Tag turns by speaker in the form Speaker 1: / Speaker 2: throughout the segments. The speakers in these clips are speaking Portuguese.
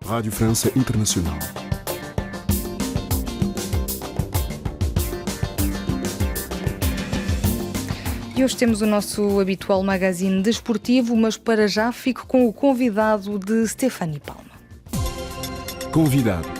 Speaker 1: Rádio França Internacional.
Speaker 2: E hoje temos o nosso habitual magazine desportivo, mas para já fico com o convidado de Stéphanie Palma.
Speaker 1: Convidado.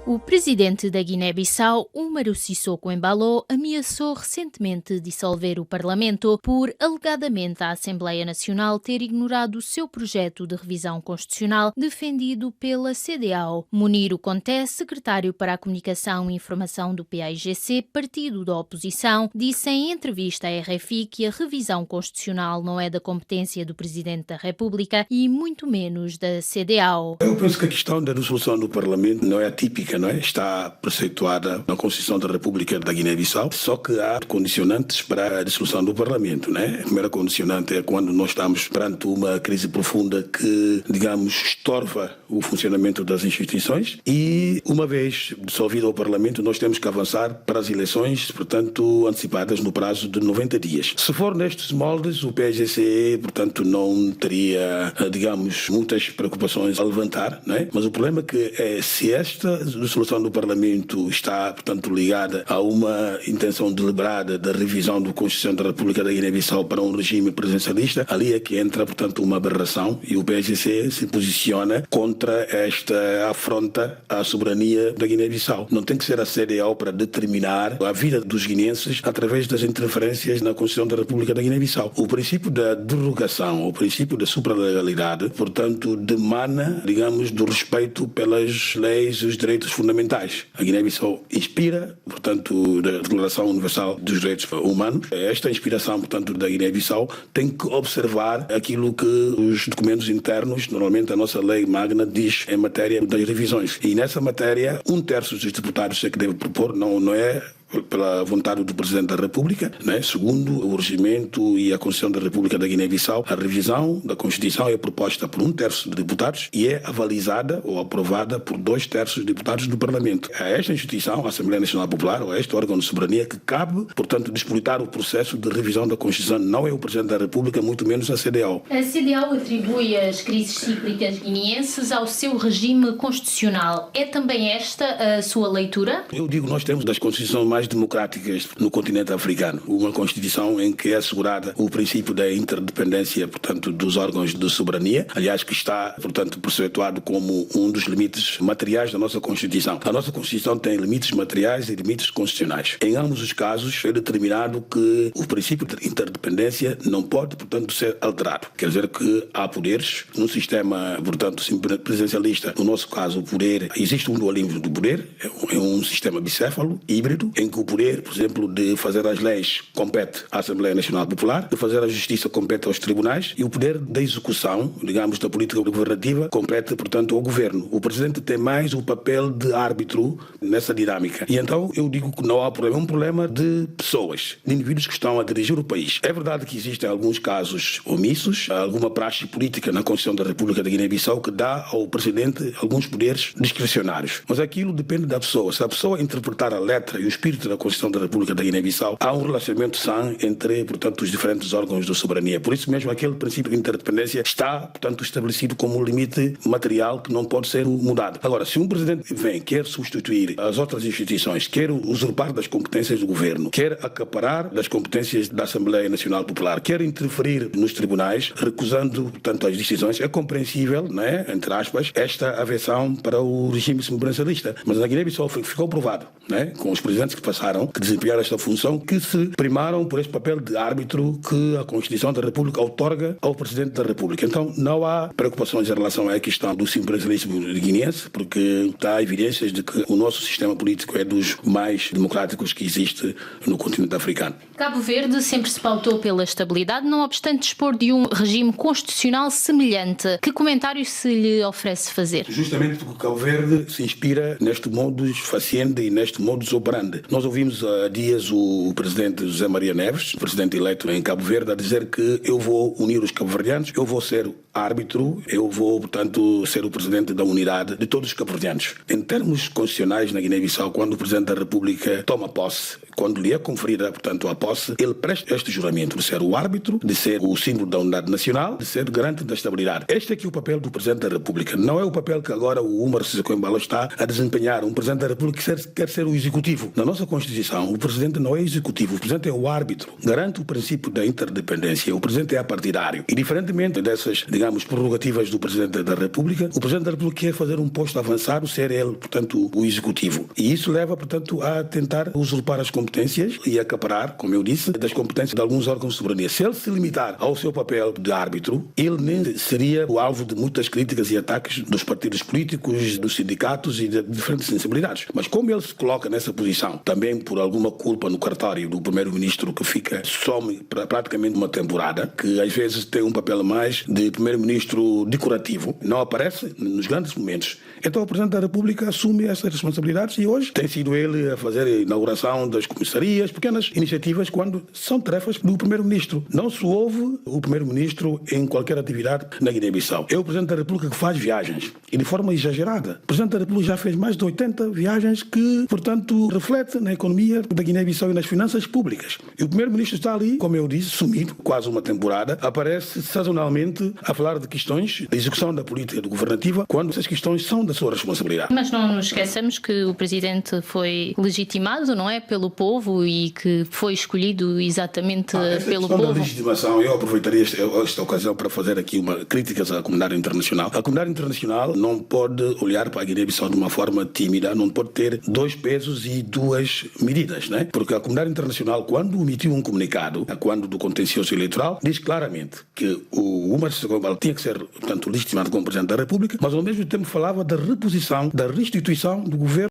Speaker 3: O presidente da Guiné-Bissau, Umaru Sissoko Embalo, ameaçou recentemente dissolver o Parlamento por, alegadamente, a Assembleia Nacional ter ignorado o seu projeto de revisão constitucional defendido pela CDAO. Muniro Conté, secretário para a Comunicação e Informação do PAIGC, partido da oposição, disse em entrevista à RFI que a revisão constitucional não é da competência do Presidente da República e muito menos da CDAO.
Speaker 4: Eu penso que a questão da dissolução do Parlamento não é atípica. Não é? Está preceituada na Constituição da República da Guiné-Bissau, só que há condicionantes para a dissolução do Parlamento. Não é? A primeira condicionante é quando nós estamos perante uma crise profunda que, digamos, estorva o funcionamento das instituições e, uma vez dissolvido o Parlamento, nós temos que avançar para as eleições, portanto, antecipadas no prazo de 90 dias. Se for nestes moldes, o PAIGC, portanto, não teria, digamos, muitas preocupações a levantar, não é? Mas o problema é que se esta dissolução do Parlamento está, portanto, ligada a uma intenção deliberada da revisão da Constituição da República da Guiné-Bissau para um regime presidencialista, ali é que entra, portanto, uma aberração e o PAIGC se posiciona contra esta afronta à soberania da Guiné-Bissau. Não tem que ser a CDAO para determinar a vida dos guineenses através das interferências na Constituição da República da Guiné-Bissau. O princípio da derrogação, o princípio da supralegalidade, portanto, demana, digamos, do respeito pelas leis e os direitos fundamentais. A Guiné-Bissau inspira, portanto, da Declaração Universal dos Direitos Humanos. Esta inspiração, portanto, da Guiné-Bissau tem que observar aquilo que os documentos internos, normalmente a nossa lei magna, diz em matéria das revisões. E nessa matéria, 1/3 dos deputados é que deve propor, não é pela vontade do Presidente da República, né? Segundo o regimento e a Constituição da República da Guiné-Bissau, a revisão da Constituição é proposta por 1/3 de deputados e é avalizada ou aprovada por 2/3 de deputados do Parlamento. A esta instituição, a Assembleia Nacional Popular, ou a este órgão de soberania, que cabe, portanto, disputar o processo de revisão da Constituição. Não é o Presidente da República, muito menos a CDAO.
Speaker 3: A CDAO atribui as crises cíclicas guineenses ao seu regime constitucional. É também esta a sua leitura?
Speaker 4: Eu digo, nós temos das constituições mais democráticas no continente africano. Uma Constituição em que é assegurada o princípio da interdependência, portanto, dos órgãos de soberania, aliás, que está, portanto, perpetuado como um dos limites materiais da nossa Constituição. A nossa Constituição tem limites materiais e limites constitucionais. Em ambos os casos, é determinado que o princípio de interdependência não pode, portanto, ser alterado. Quer dizer que há poderes num sistema, portanto, presidencialista. No nosso caso, o poder, existe um dualismo do poder, é um sistema bicéfalo, híbrido, em que o poder, por exemplo, de fazer as leis compete à Assembleia Nacional Popular, de fazer a justiça compete aos tribunais e o poder da execução, digamos, da política governativa compete, portanto, ao governo. O Presidente tem mais o papel de árbitro nessa dinâmica. E então eu digo que não há problema, é um problema de pessoas, de indivíduos que estão a dirigir o país. É verdade que existem alguns casos omissos, alguma praxe política na Constituição da República da Guiné-Bissau que dá ao Presidente alguns poderes discricionários. Mas aquilo depende da pessoa. Se a pessoa interpretar a letra e o espírito da Constituição da República da Guiné-Bissau, há um relacionamento sã entre, portanto, os diferentes órgãos de soberania. Por isso mesmo, aquele princípio de interdependência está, portanto, estabelecido como um limite material que não pode ser mudado. Agora, se um Presidente quer substituir as outras instituições, quer usurpar das competências do governo, quer acaparar das competências da Assembleia Nacional Popular, quer interferir nos tribunais, recusando, portanto, as decisões, é compreensível, né, entre aspas, esta aversão para o regime semipresidencialista. Mas na Guiné-Bissau ficou provado, né, com os presidentes que passaram, que desempenharam esta função, que se primaram por este papel de árbitro que a Constituição da República outorga ao Presidente da República. Então, não há preocupações em relação à questão do semipresidencialismo guineense, porque há evidências de que o nosso sistema político é dos mais democráticos que existe no continente africano.
Speaker 3: Cabo Verde sempre se pautou pela estabilidade, não obstante dispor de um regime constitucional semelhante. Que comentário se lhe oferece fazer?
Speaker 4: Justamente porque Cabo Verde se inspira neste modus facienda e neste modus operandi. Nós ouvimos há dias o presidente José Maria Neves, presidente eleito em Cabo Verde, a dizer que eu vou unir os cabo-verdianos, eu vou ser árbitro, eu vou, portanto, ser o presidente da unidade de todos os cabo-verdianos. Em termos constitucionais na Guiné-Bissau, quando o presidente da República toma posse, quando lhe é conferida, portanto, a posse, ele presta este juramento de ser o árbitro, de ser o símbolo da unidade nacional, de ser garante da estabilidade. Este aqui é o papel do presidente da República. Não é o papel que agora o Umaro Sissoco Embalo está a desempenhar. Um presidente da República quer ser o executivo. Na nossa Constituição, o presidente não é executivo, o presidente é o árbitro. Garante o princípio da interdependência. O presidente é apartidário. E diferentemente dessas, digamos, prerrogativas do presidente da República, o presidente da República quer fazer um posto avançado, ser ele, portanto, o executivo. E isso leva, portanto, a tentar usurpar as competências e acaparar, como eu disse, das competências de alguns órgãos de soberania. Se ele se limitar ao seu papel de árbitro, ele nem seria o alvo de muitas críticas e ataques dos partidos políticos, dos sindicatos e de diferentes sensibilidades. Mas como ele se coloca nessa posição, também por alguma culpa no cartório do primeiro-ministro que some para praticamente uma temporada, que às vezes tem um papel mais de primeiro-ministro decorativo, não aparece nos grandes momentos. Então o Presidente da República assume essas responsabilidades e hoje tem sido ele a fazer a inauguração das comissarias, pequenas iniciativas quando são tarefas do Primeiro-Ministro. Não se ouve o Primeiro-Ministro em qualquer atividade na Guiné-Bissau. É o Presidente da República que faz viagens e de forma exagerada. O Presidente da República já fez mais de 80 viagens que, portanto, refletem na economia da Guiné-Bissau e nas finanças públicas. E o Primeiro-Ministro está ali, como eu disse, sumido, quase uma temporada, aparece sazonalmente a falar de questões de execução da política governativa quando essas questões são da sua responsabilidade.
Speaker 3: Mas não nos esqueçamos que o Presidente foi legitimado, não é, pelo povo e que foi escolhido exatamente pelo povo.
Speaker 4: Da legitimação, eu aproveitaria esta ocasião para fazer aqui uma crítica à comunidade internacional. A comunidade internacional não pode olhar para a Guiné-Bissau de uma forma tímida, não pode ter dois pesos e duas medidas, né? Porque a comunidade internacional, quando emitiu um comunicado, quando do contencioso eleitoral, diz claramente que o Umaro Sissoco Embalo tinha que ser, portanto, legitimado como Presidente da República, mas ao mesmo tempo falava da reposição, da restituição do governo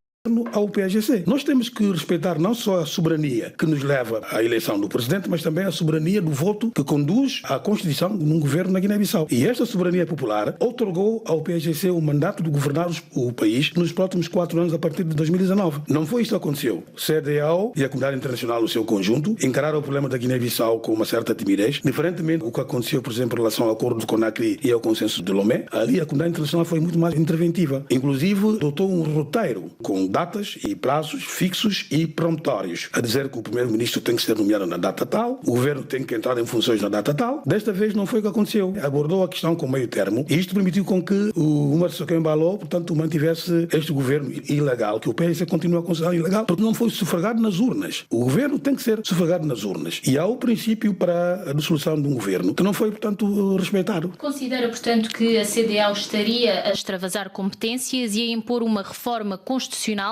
Speaker 4: ao PAGC. Nós temos que respeitar não só a soberania que nos leva à eleição do presidente, mas também a soberania do voto que conduz à constituição de um governo na Guiné-Bissau. E esta soberania popular outorgou ao PAGC o mandato de governar o país nos próximos 4 anos a partir de 2019. Não foi isso que aconteceu. O CEDEAO e a comunidade internacional no seu conjunto encararam o problema da Guiné-Bissau com uma certa timidez, diferentemente do que aconteceu, por exemplo, em relação ao acordo de Conakry e ao consenso de Lomé. Ali a comunidade internacional foi muito mais interventiva. Inclusive, adotou um roteiro com datas e prazos fixos e promptórios, a dizer que o primeiro-ministro tem que ser nomeado na data tal, o governo tem que entrar em funções na data tal. Desta vez não foi o que aconteceu. Abordou a questão com meio termo e isto permitiu com que o Umaro Sissoco Embalo, portanto, mantivesse este governo ilegal, que o PAGC continua a considerar ilegal, porque não foi sufragado nas urnas. O governo tem que ser sufragado nas urnas. E há o princípio para a dissolução de um governo que não foi, portanto, respeitado.
Speaker 3: Considera, portanto, que a CEDEAO estaria a extravasar competências e a impor uma reforma constitucional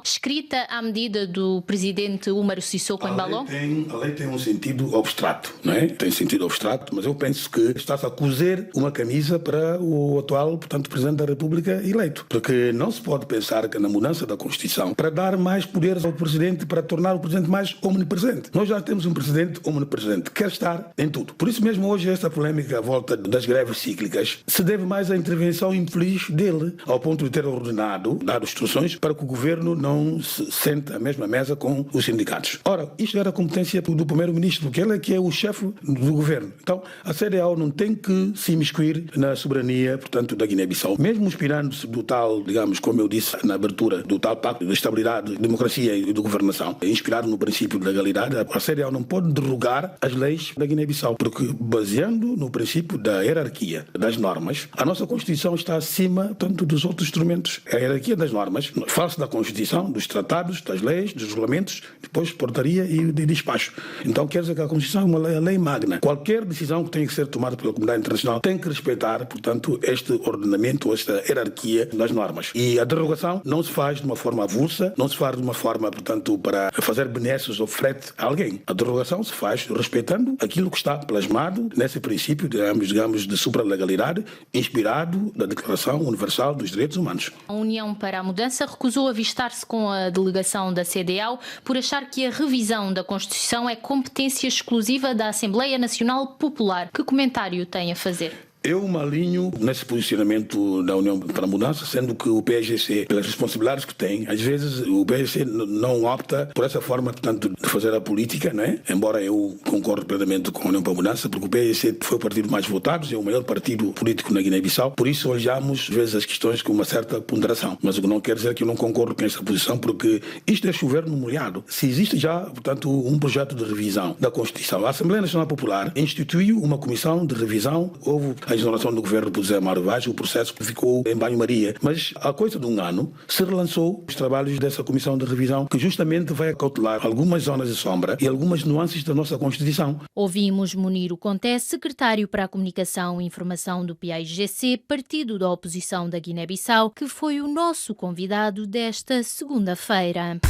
Speaker 3: escrita à medida do presidente Umaro Sissoco Embalo?
Speaker 4: A lei tem um sentido abstrato, não é? Tem sentido abstrato, mas eu penso que está-se a cozer uma camisa para o atual, portanto, presidente da República eleito. Porque não se pode pensar que na mudança da Constituição para dar mais poderes ao presidente, para tornar o presidente mais omnipresente. Nós já temos um presidente omnipresente, quer estar em tudo. Por isso mesmo hoje esta polémica à volta das greves cíclicas se deve mais à intervenção infeliz dele, ao ponto de ter ordenado, dado instruções para que o governo não se sente à mesma mesa com os sindicatos. Ora, isto era a competência do primeiro-ministro, porque ele é que é o chefe do governo. Então, a CEDEAO não tem que se imiscuir na soberania, portanto, da Guiné-Bissau. Mesmo inspirando-se do tal, digamos, como eu disse na abertura, do tal pacto de estabilidade, democracia e de governação, inspirado no princípio de legalidade, a CEDEAO não pode derrogar as leis da Guiné-Bissau, porque baseando no princípio da hierarquia das normas, a nossa Constituição está acima, tanto dos outros instrumentos. A hierarquia das normas, fala-se da Constituição, dos tratados, das leis, dos regulamentos, depois de portaria e de despacho. Então quer dizer que a Constituição é uma lei magna. Qualquer decisão que tenha que ser tomada pela comunidade internacional tem que respeitar, portanto, este ordenamento, esta hierarquia das normas. E a derrogação não se faz de uma forma avulsa, não se faz de uma forma, portanto, para fazer benesses ou frete a alguém. A derrogação se faz respeitando aquilo que está plasmado nesse princípio, digamos, de supralegalidade, inspirado na Declaração Universal dos Direitos Humanos.
Speaker 3: A União para a Mudança recusou avistar-se com a delegação da CEDEAO por achar que a revisão da Constituição é competência exclusiva da Assembleia Nacional Popular. Que comentário tem a fazer?
Speaker 4: Eu me alinho nesse posicionamento da União para a Mudança, sendo que o PSGC, pelas responsabilidades que tem, às vezes o PSGC não opta por essa forma, portanto, de fazer a política, não é? Embora eu concordo plenamente com a União para a Mudança, porque o PSGC foi o partido mais votado, é o maior partido político na Guiné-Bissau, por isso olhamos, às vezes, as questões com uma certa ponderação. Mas o que não quer dizer que eu não concordo com essa posição, porque isto é chover no molhado. Se existe já, portanto, um projeto de revisão da Constituição, a Assembleia Nacional Popular instituiu uma comissão de revisão, houve a exoneração do governo por José Mário Vaz, o processo ficou em banho-maria. Mas, há coisa de um ano, se relançou os trabalhos dessa comissão de revisão, que justamente vai acautelar algumas zonas de sombra e algumas nuances da nossa Constituição.
Speaker 3: Ouvimos Muniro Conté, secretário para a Comunicação e Informação do PAIGC, partido da oposição da Guiné-Bissau, que foi o nosso convidado desta segunda-feira.